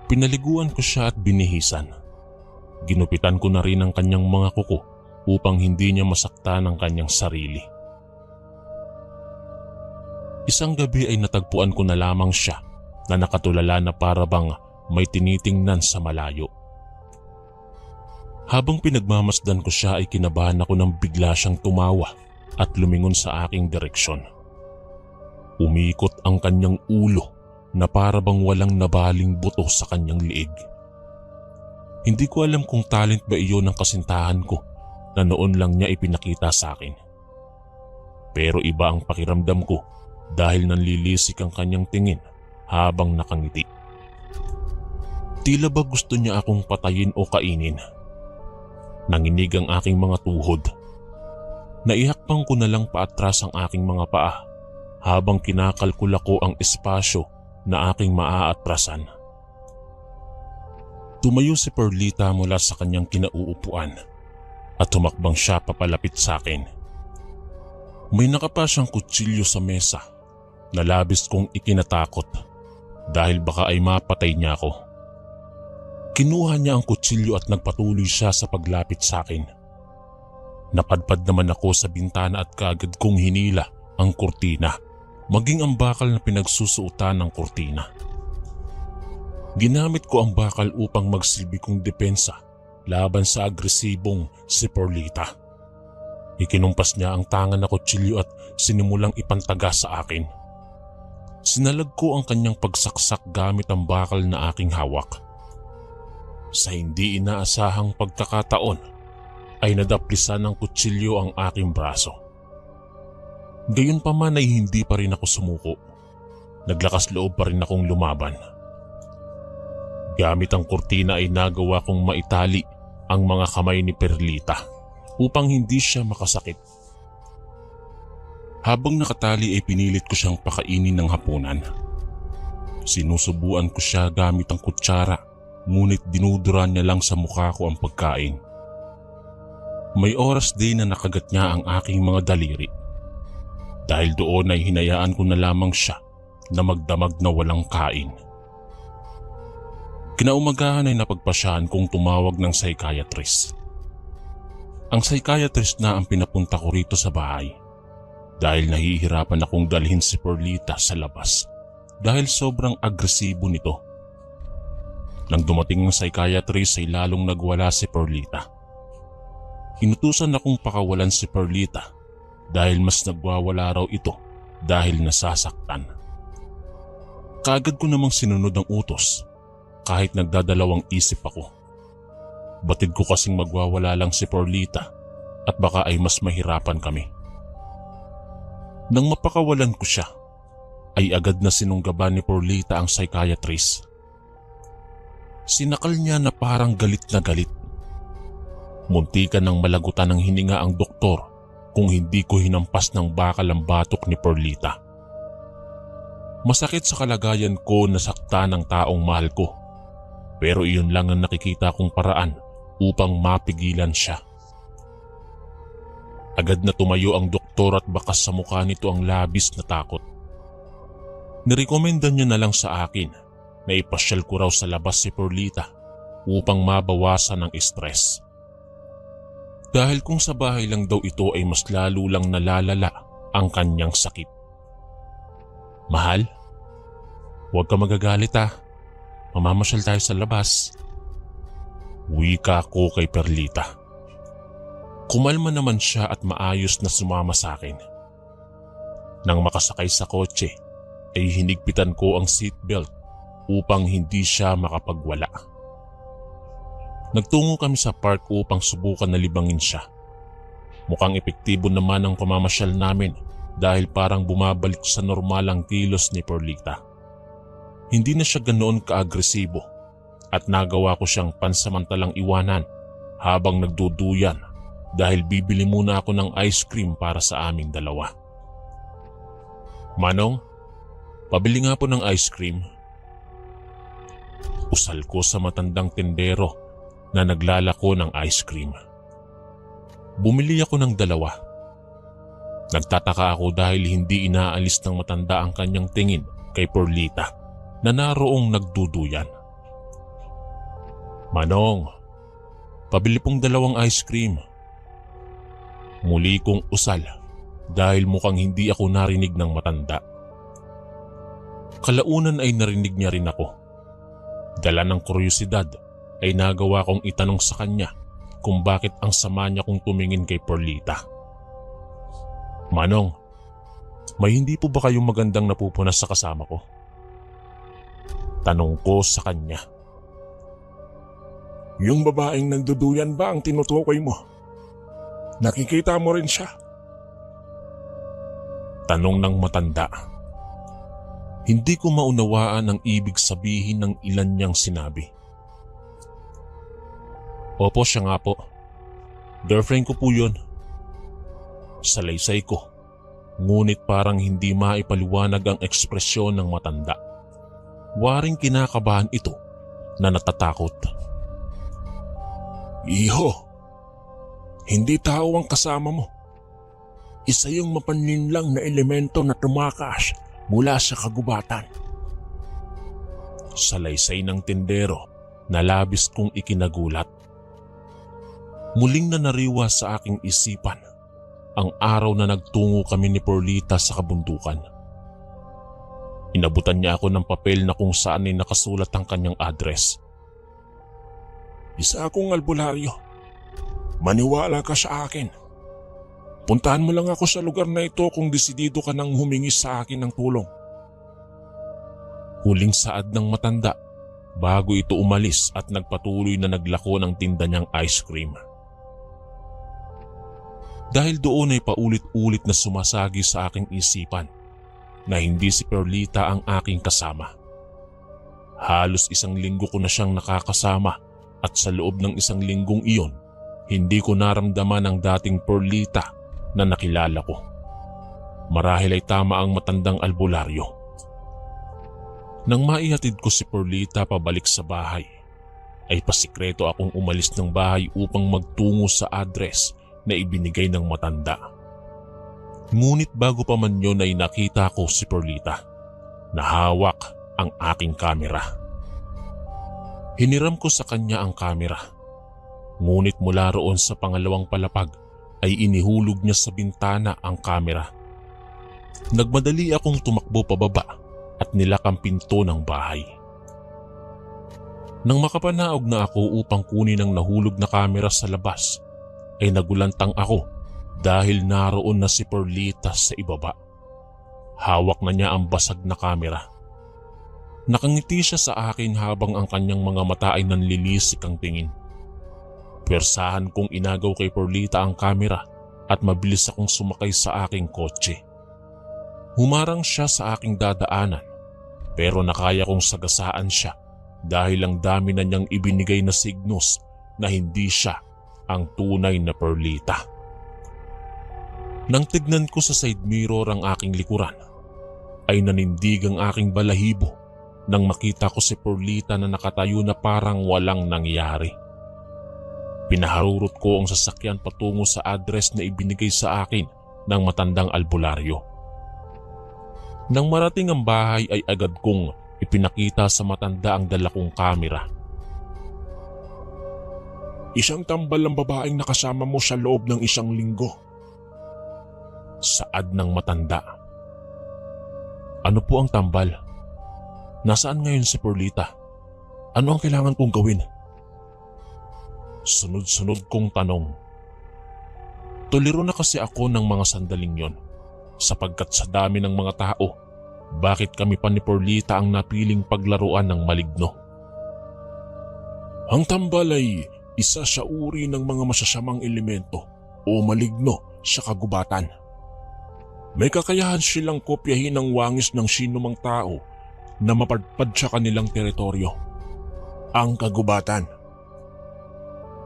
Pinaliguan ko siya at binihisan. Ginupitan ko na rin ang kanyang mga kuko upang hindi niya masaktan ang kanyang sarili. Isang gabi ay natagpuan ko na lamang siya na nakatulala na para bang may tinitingnan sa malayo. Habang pinagmamasdan ko siya ay kinabahan ako nang bigla siyang tumawa at lumingon sa aking direksyon. Umikot ang kanyang ulo na para bang walang nabaling buto sa kanyang liig. Hindi ko alam kung talent ba iyon ng kasintahan ko na noon lang niya ipinakita sa akin. Pero iba ang pakiramdam ko dahil nanlilisik ang kanyang tingin habang nakangiti. Tila ba gusto niya akong patayin o kainin? Nanginig ang aking mga tuhod. Naihakbang ko na lang paatras ang aking mga paa habang kinakalkula ko ang espasyo na aking maaatrasan. Tumayo si Perlita mula sa kanyang kinauupuan at tumakbang siya papalapit sa akin. May nakapa siyang kutsilyo sa mesa na labis kong ikinatakot dahil baka ay mapatay niya ako. Kinuha niya ang kutsilyo at nagpatuloy siya sa paglapit sa akin. Napadpad naman ako sa bintana at kaagad kong hinila ang kurtina, maging ang bakal na pinagsusuotan ng kurtina. Ginamit ko ang bakal upang magsilbi kong depensa laban sa agresibong si Perlita. Ikinumpas niya ang tangan na kutsilyo at sinimulang ipantaga sa akin. Sinalag ko ang kanyang pagsaksak gamit ang bakal na aking hawak. Sa hindi inaasahang pagkakataon ay nadaplisan ng kutsilyo ang aking braso. Gayunpaman ay hindi pa rin ako sumuko. Naglakas loob pa rin akong lumaban. Gamit ang kurtina ay nagawa kong maitali ang mga kamay ni Perlita upang hindi siya makasakit. Habang nakatali ay pinilit ko siyang pakainin ng hapunan. Sinusubuan ko siya gamit ang kutsara, ngunit dinuduran niya lang sa mukha ko ang pagkain. May oras din na nakagat niya ang aking mga daliri. Dahil doon ay hinayaan ko na lamang siya na magdamag na walang kain. Kinaumagahan ay napagpasyahan kong tumawag ng psychiatrist. Ang psychiatrist na ang pinapunta ko rito sa bahay dahil nahihirapan akong dalhin si Perlita sa labas dahil sobrang agresibo nito. Nang dumating ang psychiatrist ay lalong nagwala si Perlita. Inutusan akong pakawalan si Perlita dahil mas nagwawala raw ito dahil nasasaktan. Kaagad ko namang sinunod ang utos kahit nagdadalawang isip ako. Batid ko kasing magwawala lang si Perlita at baka ay mas mahirapan kami. Nang mapakawalan ko siya, ay agad na sinunggaban ni Perlita ang psychiatrist. Sinakal niya na parang galit na galit. Muntikan ng malagutan ng hininga ang doktor kung hindi ko hinampas ng bakal ang batok ni Perlita. Masakit sa kalagayan ko na sakta ng taong mahal ko, pero iyon lang ang nakikita kong paraan upang mapigilan siya. Agad na tumayo ang doktor at bakas sa mukha nito ang labis na takot. Nirekomenda niya na lang sa akin na ipasyal ko raw sa labas si Perlita upang mabawasan ang stress. Dahil kung sa bahay lang daw ito ay mas lalo lang nalalala ang kanyang sakit. Mahal, huwag ka magagalit ha. Mamamasyal tayo sa labas. Wika ko kay Perlita. Kumalma naman siya at maayos na sumama sa akin. Nang makasakay sa kotse ay hinigpitan ko ang seatbelt upang hindi siya makapagwala. Nagtungo kami sa park upang subukan na libangin siya. Mukhang epektibo naman ang pamamasyal namin dahil parang bumabalik sa normal ang kilos ni Perlita. Hindi na siya ganoon kaagresibo at nagawa ko siyang pansamantalang iwanan habang nagduduyan dahil bibili muna ako ng ice cream para sa aming dalawa. Manong, pabili nga po ng ice cream. Usal ko sa matandang tindero na naglalako ng ice cream. Bumili ako ng dalawa. Nagtataka ako dahil hindi inaalis ng matanda ang kanyang tingin kay Perlita na naroong nagduduyan. Manong, pabili pong dalawang ice cream. Muli kong usal dahil mukhang hindi ako narinig ng matanda. Kalaunan ay narinig niya rin ako. Dala ng kuryosidad ay nagawa kong itanong sa kanya kung bakit ang sama niya kong tumingin kay Perlita. Manong, may hindi po ba kayong magandang napupunas sa kasama ko? Tanong ko sa kanya. Yung babaeng nagduduyan ba ang tinutukoy mo? Nakikita mo rin siya? Tanong ng matanda. Hindi ko maunawaan ang ibig sabihin ng ilan niyang sinabi. Opo, siya nga po. Girlfriend ko po yun. Salaysay ko, ngunit parang hindi maipaliwanag ang ekspresyon ng matanda. Waring kinakabahan ito na natatakot. Iho, hindi tao ang kasama mo. Isa yung mapanlinlang na elemento na tumakas mula sa kagubatan. Salaysay ng tindero na labis kong ikinagulat. Muling nanariwa sa aking isipan ang araw na nagtungo kami ni Perlita sa kabundukan. Inabutan niya ako ng papel na kung saan ay nakasulat ang kanyang address. Isa akong albularyo. Maniwala ka sa akin. Puntahan mo lang ako sa lugar na ito kung desidido ka nang humingi sa akin ng tulong. Huling saad ng matanda bago ito umalis at nagpatuloy na naglako ng tinda niyang ice cream. Dahil doon ay paulit-ulit na sumasagi sa aking isipan na hindi si Perlita ang aking kasama. Halos 1 linggo ko na siyang nakakasama at sa loob ng 1 linggong iyon, hindi ko naramdaman ang dating Perlita na nakilala ko. Marahil ay tama ang matandang albularyo. Nang maihatid ko si Perlita pabalik sa bahay, ay pasikreto akong umalis ng bahay upang magtungo sa address na ibinigay ng matanda. Ngunit bago pa man yun ay nakita ko si Perlita na hawak ang aking kamera. Hiniram ko sa kanya ang kamera. Ngunit mula roon sa pangalawang palapag ay inihulog niya sa bintana ang kamera. Nagmadali akong tumakbo pababa at nilak ang pinto ng bahay. Nang makapanaog na ako upang kunin ang nahulog na kamera sa labas, ay nagulantang ako dahil naroon na si Perlita sa ibaba. Hawak na niya ang basag na kamera. Nakangiti siya sa akin habang ang kanyang mga mata ay nanlilisik ang tingin. Pwersahan kong inagaw kay Perlita ang kamera at mabilis akong sumakay sa aking kotse. Humarang siya sa aking dadaanan pero nakaya kong sagasaan siya dahil ang dami na niyang ibinigay na signos na hindi siya ang tunay na Perlita. Nang tignan ko sa side mirror ang aking likuran, ay nanindig ang aking balahibo nang makita ko si Perlita na nakatayo na parang walang nangyari. Pinaharurot ko ang sasakyan patungo sa address na ibinigay sa akin ng matandang albularyo. Nang marating ang bahay ay agad kong ipinakita sa matanda ang dala kong kamera. Isang tambal ang babaeng nakasama mo sa loob ng 1 linggo. Saad ng matanda. Ano po ang tambal? Nasaan ngayon si Perlita? Ano ang kailangan kong gawin? Sunod-sunod kong tanong. Tuliro na kasi ako ng mga sandaling yon sapagkat sa dami ng mga tao, bakit kami pa ni Perlita ang napiling paglaruan ng maligno? Ang tambal ay isa sa uri ng mga masasamang elemento o maligno sa kagubatan. May kakayahan silang kopyahin ang wangis ng sinumang tao na mapadpad sa kanilang teritoryo. Ang kagubatan.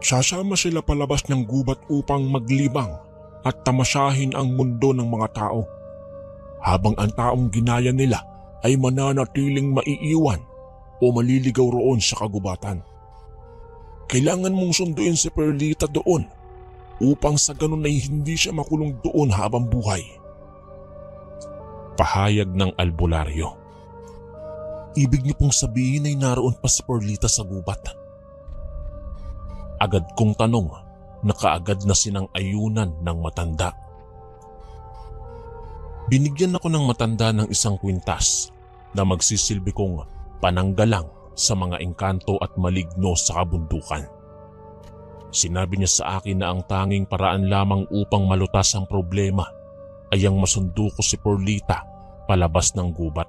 Sasama sila palabas ng gubat upang maglibang at tamasahin ang mundo ng mga tao, habang ang taong ginaya nila ay mananatiling maiiwan o maliligaw roon sa kagubatan. Kailangan mong sunduin si Perlita doon upang sa ganun ay hindi siya makulong doon habang buhay. Pahayag ng albularyo. Ibig niyo pong sabihin ay naroon pa si Perlita sa gubat? Agad kong tanong na kaagad na sinang-ayunan ng matanda. Binigyan ako ng matanda ng 1 kwintas na magsisilbi kong pananggalang sa mga engkanto at maligno sa kabundukan. Sinabi niya sa akin na ang tanging paraan lamang upang malutas ang problema ay ang masundo ko si Perlita palabas ng gubat.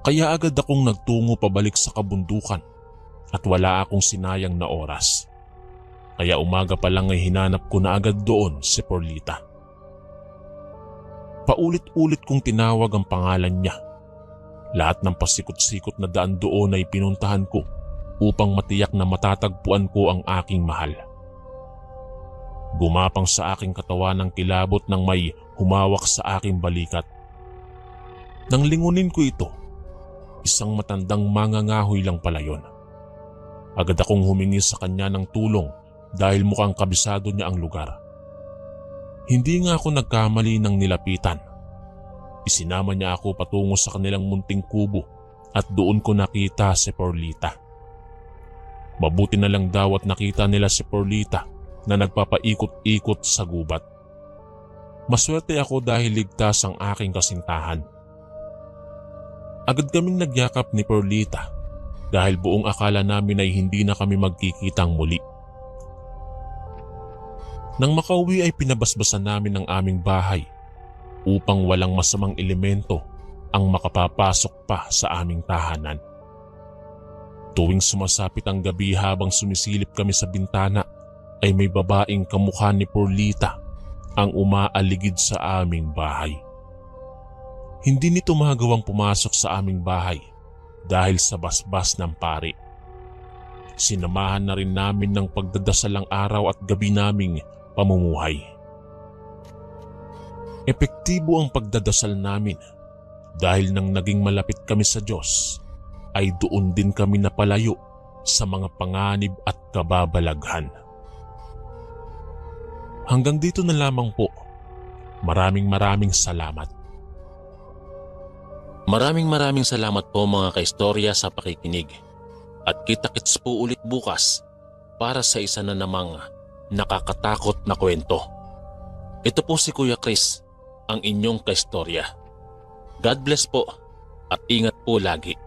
Kaya agad akong nagtungo pabalik sa kabundukan at wala akong sinayang na oras. Kaya umaga pa lang ay hinanap ko na agad doon si Perlita. Paulit-ulit kong tinawag ang pangalan niya. Lahat ng pasikot-sikot na daan doon ay pinuntahan ko upang matiyak na matatagpuan ko ang aking mahal. Gumapang sa aking katawan ang kilabot ng may humawak sa aking balikat. Nang lingunin ko ito, isang matandang mangangahoy lang pala yon. Agad akong humingi sa kanya ng tulong dahil mukhang kabisado niya ang lugar. Hindi nga ako nagkamali ng nilapitan. Isinama niya ako patungo sa kanilang munting kubo at doon ko nakita si Perlita. Mabuti na lang daw at nakita nila si Perlita na nagpapaikot-ikot sa gubat. Maswerte ako dahil ligtas ang aking kasintahan. Agad kaming nagyakap ni Perlita dahil buong akala namin ay hindi na kami magkikitang muli. Nang makauwi ay pinabasbasan namin ang aming bahay upang walang masamang elemento ang makapapasok pa sa aming tahanan. Tuwing sumasapit ang gabi habang sumisilip kami sa bintana ay may babaeng kamukha ni Perlita ang umaaligid sa aming bahay. Hindi nito magawang pumasok sa aming bahay dahil sa basbas ng pari. Sinamahan na rin namin ng pagdadasal ang araw at gabi naming pamumuhay. Epektibo ang pagdadasal namin dahil nang naging malapit kami sa Diyos ay doon din kami napalayo sa mga panganib at kababalaghan. Hanggang dito na lamang po. Maraming salamat. Maraming salamat po mga kaistorya sa pakikinig. At kita-kits po ulit bukas para sa isa na namang nakakatakot na kwento. Ito po si Kuya Chris, ang inyong kaistorya. God bless po at ingat po lagi.